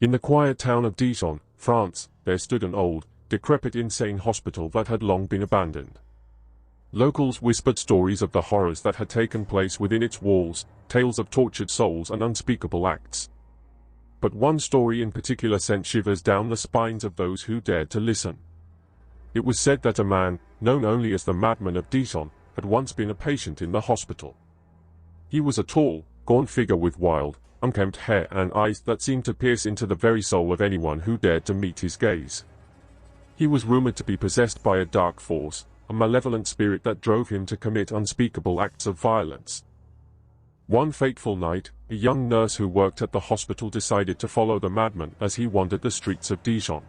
In the quiet town of Dijon, France, there stood an old, decrepit insane hospital that had long been abandoned. Locals whispered stories of the horrors that had taken place within its walls, tales of tortured souls and unspeakable acts. But one story in particular sent shivers down the spines of those who dared to listen. It was said that a man, known only as the Madman of Dijon, had once been a patient in the hospital. He was a tall, gaunt figure with wild, unkempt hair and eyes that seemed to pierce into the very soul of anyone who dared to meet his gaze. He was rumored to be possessed by a dark force, a malevolent spirit that drove him to commit unspeakable acts of violence. One fateful night, a young nurse who worked at the hospital decided to follow the madman as he wandered the streets of Dijon.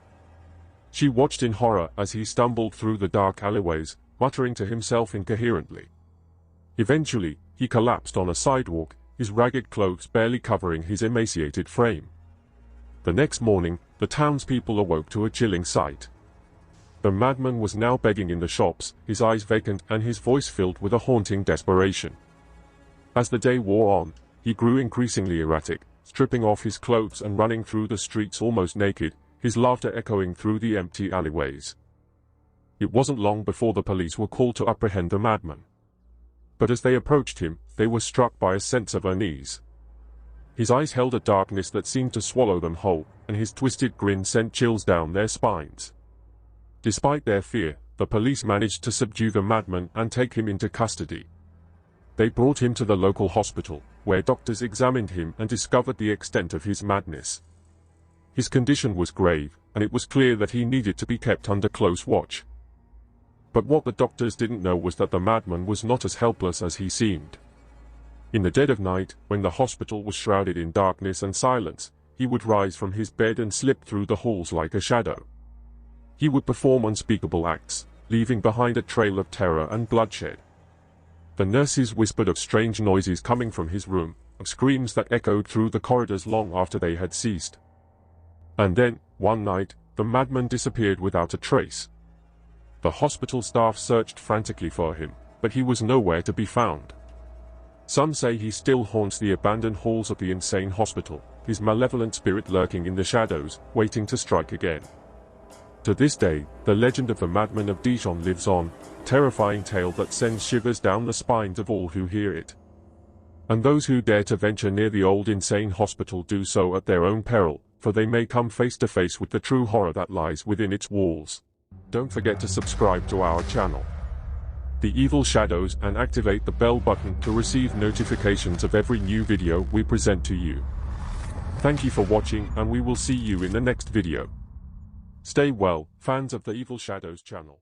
She watched in horror as he stumbled through the dark alleyways, muttering to himself incoherently. Eventually, he collapsed on a sidewalk, his ragged clothes barely covering his emaciated frame. The next morning, the townspeople awoke to a chilling sight. The madman was now begging in the shops, his eyes vacant and his voice filled with a haunting desperation. As the day wore on, he grew increasingly erratic, stripping off his clothes and running through the streets almost naked, his laughter echoing through the empty alleyways. It wasn't long before the police were called to apprehend the madman. But as they approached him, they were struck by a sense of unease. His eyes held a darkness that seemed to swallow them whole, and his twisted grin sent chills down their spines. Despite their fear, the police managed to subdue the madman and take him into custody. They brought him to the local hospital, where doctors examined him and discovered the extent of his madness. His condition was grave, and it was clear that he needed to be kept under close watch. But what the doctors didn't know was that the madman was not as helpless as he seemed. In the dead of night, when the hospital was shrouded in darkness and silence, he would rise from his bed and slip through the halls like a shadow. He would perform unspeakable acts, leaving behind a trail of terror and bloodshed. The nurses whispered of strange noises coming from his room, of screams that echoed through the corridors long after they had ceased. And then, one night, the madman disappeared without a trace. The hospital staff searched frantically for him, but he was nowhere to be found. Some say he still haunts the abandoned halls of the insane hospital, his malevolent spirit lurking in the shadows, waiting to strike again. To this day, the legend of the Madman of Dijon lives on, a terrifying tale that sends shivers down the spines of all who hear it. And those who dare to venture near the old insane hospital do so at their own peril, for they may come face to face with the true horror that lies within its walls. Don't forget to subscribe to our channel, The Evil Shadows, and activate the bell button to receive notifications of every new video we present to you. Thank you for watching, and we will see you in the next video. Stay well, fans of the Evil Shadows channel.